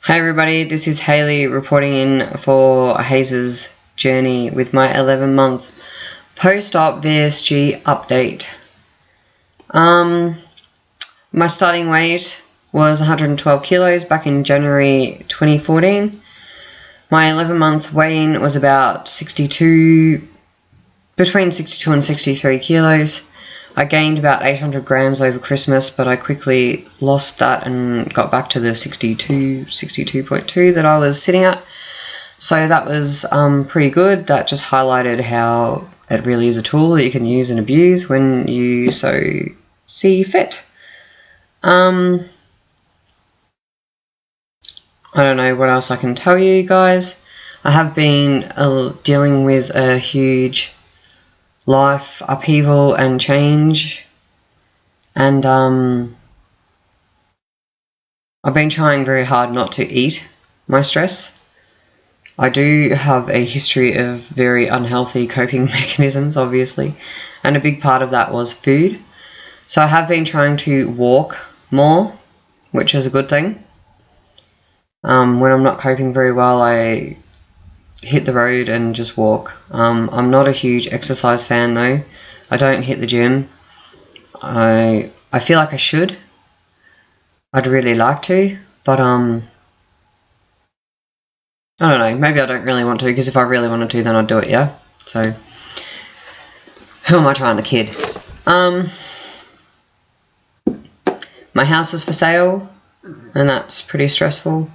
Hey everybody, this is Hayley reporting in for Haze's journey with my 11-month post-op VSG update. My starting weight was 112 kilos back in January 2014. My 11-month weigh-in was about between 62 and 63 kilos. I gained about 800 grams over Christmas, but I quickly lost that and got back to the 62.2 that I was sitting at. So that was pretty good. That just highlighted how it really is a tool that you can use and abuse when you so see fit. I don't know what else I can tell you guys. I have been dealing with a huge life upheaval and change, and I've been trying very hard not to eat my stress. I do have a history of very unhealthy coping mechanisms, obviously, and a big part of that was food. So I have been trying to walk more, which is a good thing. When I'm not coping very well, I hit the road and just walk. I'm not a huge exercise fan though. I don't hit the gym. I feel like I should. I'd really like to, but I don't know, maybe I don't really want to, because if I really wanted to then I'd do it, yeah? So who am I trying to kid? My house is for sale and that's pretty stressful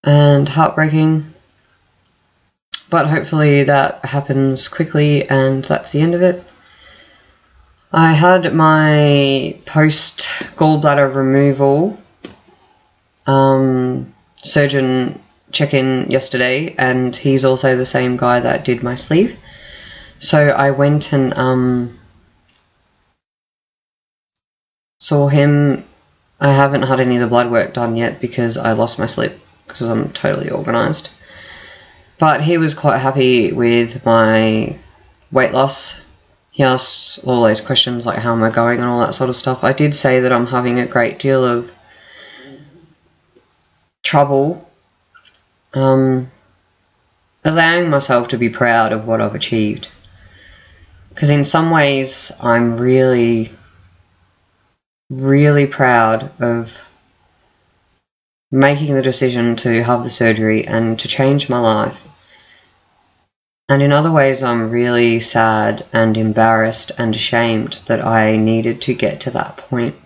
and heartbreaking, but hopefully that happens quickly and that's the end of it. I had my post gallbladder removal surgeon check-in yesterday, and he's also the same guy that did my sleeve. So I went and saw him. I haven't had any of the blood work done yet because I lost my sleep, because I'm totally organised. But he was quite happy with my weight loss. He asked all those questions like how am I going and all that sort of stuff. I did say that I'm having a great deal of trouble allowing myself to be proud of what I've achieved. Because in some ways I'm really, really proud of making the decision to have the surgery and to change my life. And in other ways I'm really sad and embarrassed and ashamed that I needed to get to that point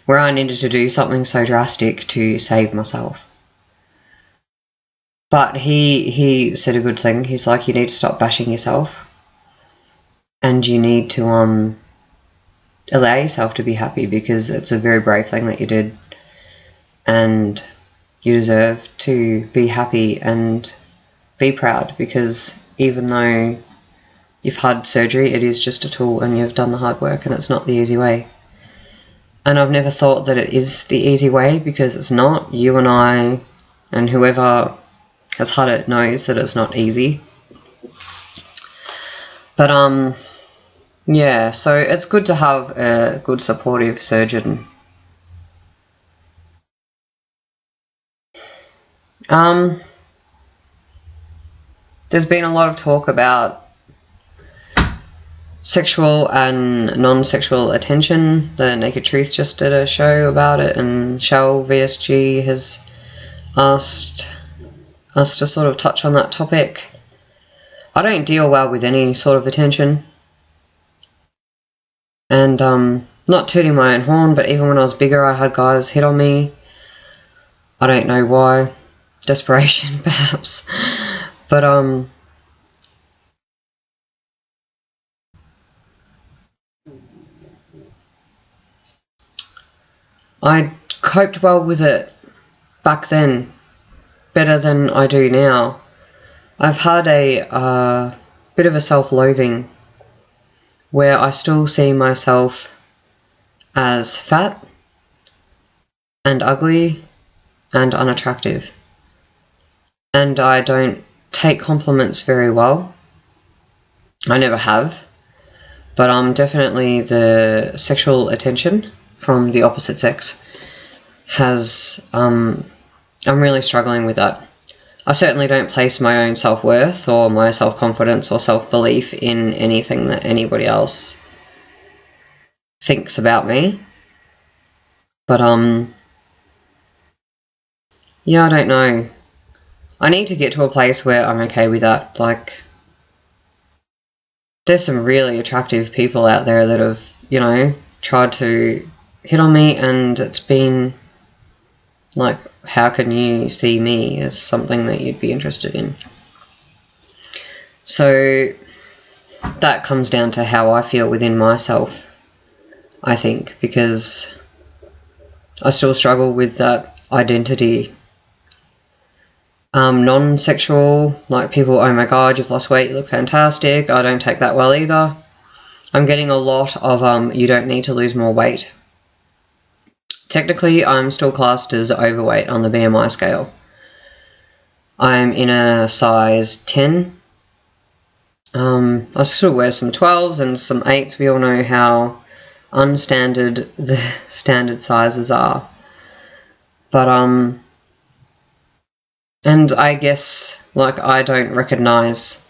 where I needed to do something so drastic to save myself. But he said a good thing. He's like, you need to stop bashing yourself and you need to allow yourself to be happy, because it's a very brave thing that you did. And you deserve to be happy and be proud, because even though you've had surgery, it is just a tool and you've done the hard work, and it's not the easy way. And I've never thought that it is the easy way, because it's not. You and I and whoever has had it knows that it's not easy. But yeah, so it's good to have a good supportive surgeon. There's been a lot of talk about sexual and non-sexual attention. The Naked Truth just did a show about it, and Shell VSG has asked us to sort of touch on that topic. I don't deal well with any sort of attention, and not tooting my own horn, but even when I was bigger I had guys hit on me. I don't know why. Desperation perhaps. But I coped well with it back then, better than I do now. I've had a bit of a self-loathing where I still see myself as fat and ugly and unattractive, and I don't take compliments very well. I never have, but definitely the sexual attention from the opposite sex has, I'm really struggling with that. I certainly don't place my own self-worth or my self-confidence or self-belief in anything that anybody else thinks about me. But, yeah, I don't know. I need to get to a place where I'm okay with that. Like, there's some really attractive people out there that have, you know, tried to hit on me, and it's been like, how can you see me as something that you'd be interested in? So that comes down to how I feel within myself, I think, because I still struggle with that identity. Non-sexual, like people, oh my god, you've lost weight, you look fantastic. I don't take that well either. I'm getting a lot of, you don't need to lose more weight. Technically, I'm still classed as overweight on the BMI scale. I'm in a size 10. I still wear some 12s and some 8s. We all know how unstandard the standard sizes are. But, and I guess, like, I don't recognise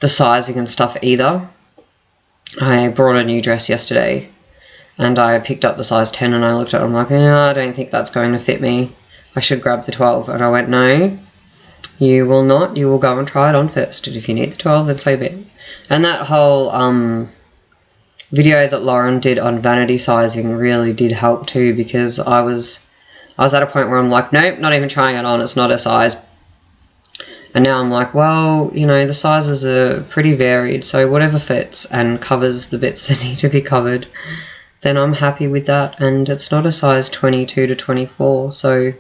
the sizing and stuff either. I brought a new dress yesterday, and I picked up the size 10, and I looked at it, I'm like, I don't think that's going to fit me. I should grab the 12. And I went, no, you will not. You will go and try it on first. And if you need the 12, then so be it. And that whole video that Lauren did on vanity sizing really did help too, because I was at a point where I'm like, nope, not even trying it on. It's not a size. And now I'm like, well, you know, the sizes are pretty varied, so whatever fits and covers the bits that need to be covered, then I'm happy with that. And it's not a size 22 to 24, so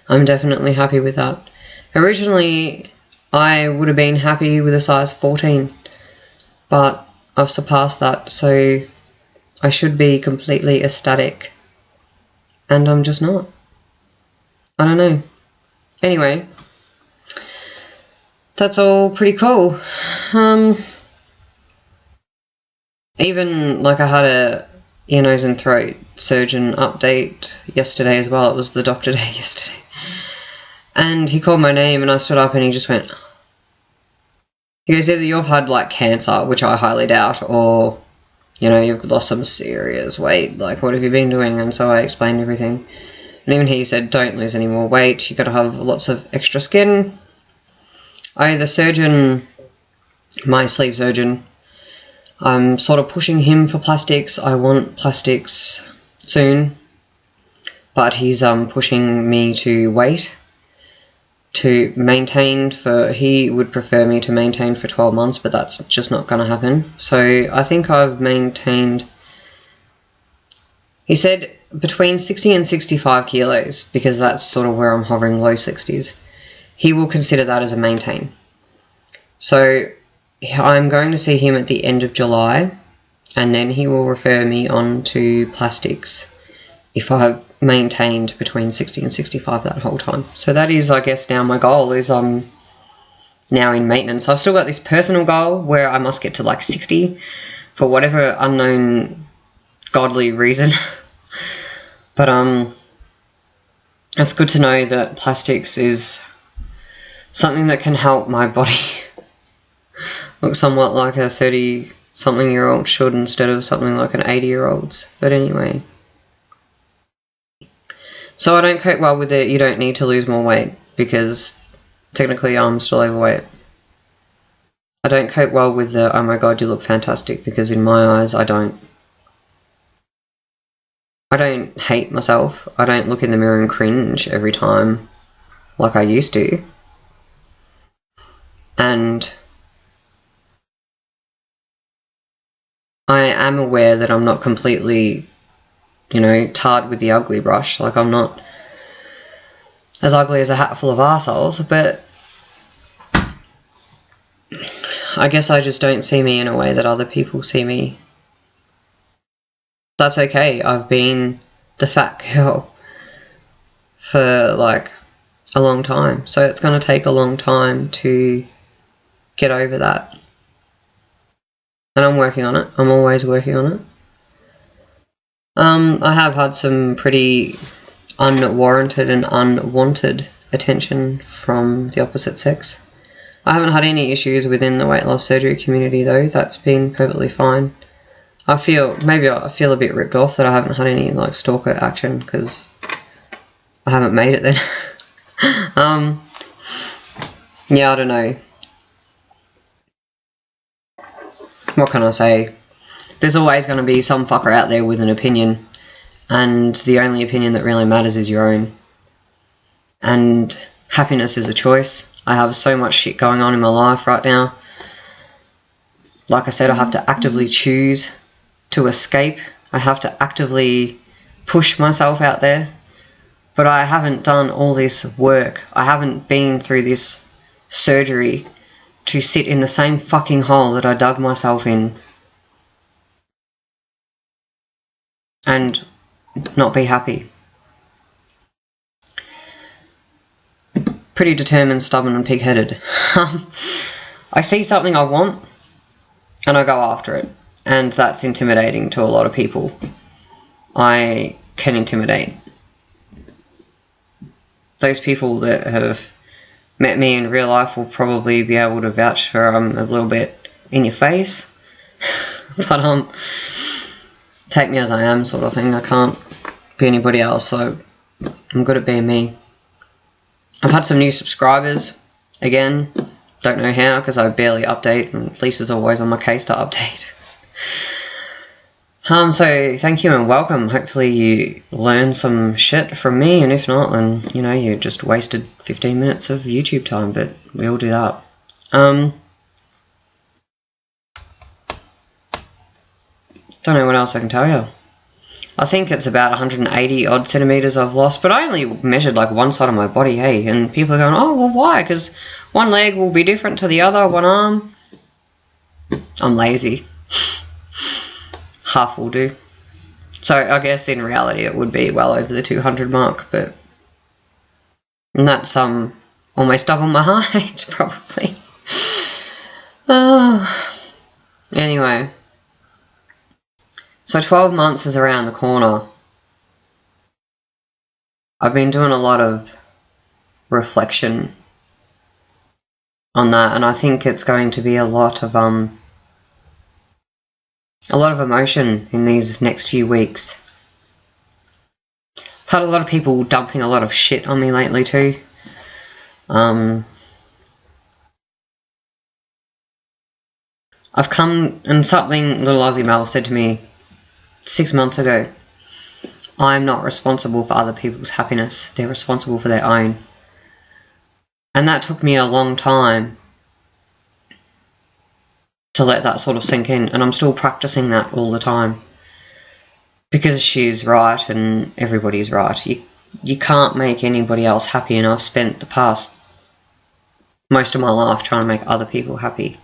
I'm definitely happy with that. Originally, I would have been happy with a size 14, but I've surpassed that, so I should be completely ecstatic, and I'm just not. I don't know. Anyway, that's all pretty cool. Even, like, I had a ear, nose and throat surgeon update yesterday as well. It was the doctor day yesterday. And he called my name and I stood up and he just went, he goes, either you've had, like, cancer, which I highly doubt, or, you know, you've lost some serious weight. Like, what have you been doing? And so I explained everything. And even he said, don't lose any more weight. You've got to have lots of extra skin. The surgeon, my sleeve surgeon, I'm sort of pushing him for plastics. I want plastics soon. But he's pushing me to wait. To maintain for, he would prefer me to maintain for 12 months, but that's just not going to happen. So I think I've maintained, he said between 60 and 65 kilos, because that's sort of where I'm hovering, low 60s. He will consider that as a maintain. So I'm going to see him at the end of July, and then he will refer me on to plastics if I've maintained between 60 and 65 that whole time. So that is, I guess, now my goal is now in maintenance. I've still got this personal goal where I must get to like 60 for whatever unknown godly reason. But it's good to know that plastics is something that can help my body look somewhat like a 30-something-year-old should instead of something like an 80-year-old's. But anyway. So I don't cope well with it, you don't need to lose more weight, because technically I'm still overweight. I don't cope well with the, oh my god, you look fantastic, because in my eyes, I don't. I don't hate myself. I don't look in the mirror and cringe every time like I used to. And I am aware that I'm not completely, you know, tarred with the ugly brush. Like, I'm not as ugly as a hat full of arseholes, but I guess I just don't see me in a way that other people see me. That's okay. I've been the fat girl for, like, a long time. So it's going to take a long time to get over that. And I'm working on it. I'm always working on it. I have had some pretty unwarranted and unwanted attention from the opposite sex. I haven't had any issues within the weight loss surgery community though. That's been perfectly fine. I feel a bit ripped off that I haven't had any like stalker action because I haven't made it then. Yeah, I don't know. What can I say? There's always going to be some fucker out there with an opinion, and the only opinion that really matters is your own. And happiness is a choice. I have so much shit going on in my life right now. Like I said, I have to actively choose to escape. I have to actively push myself out there. But I haven't done all this work. I haven't been through this surgery to sit in the same fucking hole that I dug myself in and not be happy. Pretty determined, stubborn and pig-headed. I see something I want and I go after it, and that's intimidating to a lot of people. I can intimidate. Those people that have met me in real life will probably be able to vouch for a little bit in your face. But take me as I am sort of thing. I can't be anybody else, so I'm good at being me. I've had some new subscribers again. Don't know how because I barely update, and Lisa's always on my case to update. So thank you and welcome. Hopefully you learned some shit from me, and if not, then you know you just wasted 15 minutes of YouTube time, but we all do that. Don't know what else I can tell you. I think it's about 180 odd centimeters I've lost, but I only measured like one side of my body, hey, and people are going, oh well, why? Because one leg will be different to the other, one arm. I'm lazy. Half will do. So I guess in reality it would be well over the 200 mark, but and that's almost double my height probably. Anyway, so 12 months is around the corner. I've been doing a lot of reflection on that, and I think it's going to be a lot of emotion in these next few weeks. I've had a lot of people dumping a lot of shit on me lately too. I've come, and something little Aussie Mel said to me 6 months ago, I'm not responsible for other people's happiness, they're responsible for their own. And that took me a long time to let that sort of sink in, and I'm still practicing that all the time. Because she's right and everybody's right. You can't make anybody else happy, and I've spent the past most of my life trying to make other people happy.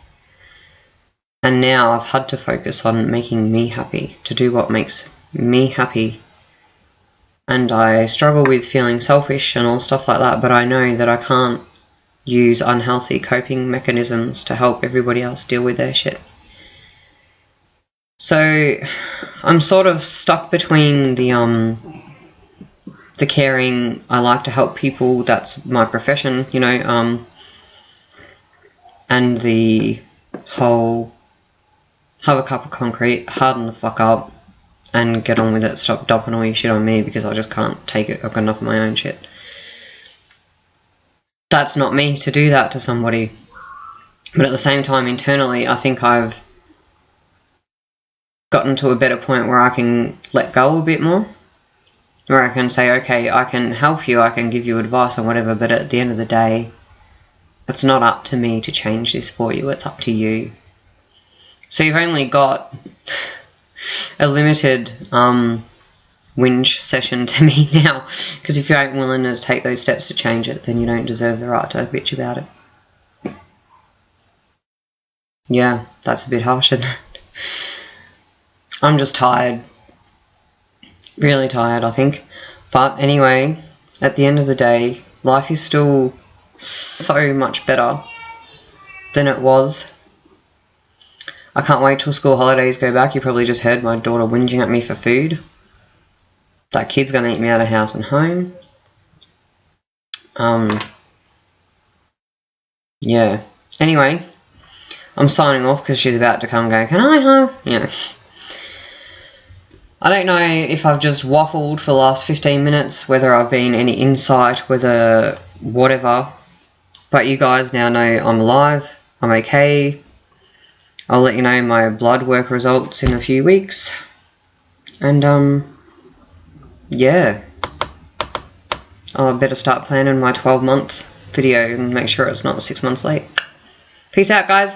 And now I've had to focus on making me happy, to do what makes me happy. And I struggle with feeling selfish and all stuff like that, but I know that I can't use unhealthy coping mechanisms to help everybody else deal with their shit. So I'm sort of stuck between the caring, I like to help people, that's my profession, you know, and the whole have a cup of concrete, harden the fuck up, and get on with it. Stop dumping all your shit on me because I just can't take it. I've got enough of my own shit. That's not me to do that to somebody. But at the same time, internally, I think I've gotten to a better point where I can let go a bit more. Where I can say, okay, I can help you, I can give you advice or whatever, but at the end of the day, it's not up to me to change this for you, it's up to you. So you've only got a limited whinge session to me now, because if you ain't willing to take those steps to change it, then you don't deserve the right to bitch about it. Yeah, that's a bit harsh, isn't it? I'm just tired. Really tired, I think. But anyway, at the end of the day, life is still so much better than it was. I can't wait till school holidays go back. You probably just heard my daughter whinging at me for food. That kid's gonna eat me out of house and home. Yeah. Anyway, I'm signing off because she's about to come going, can I have? Yeah. I don't know if I've just waffled for the last 15 minutes, whether I've been any insight, whether whatever. But you guys now know I'm alive, I'm okay. I'll let you know my blood work results in a few weeks. And, yeah. I better start planning my 12-month video and make sure it's not 6 months late. Peace out, guys.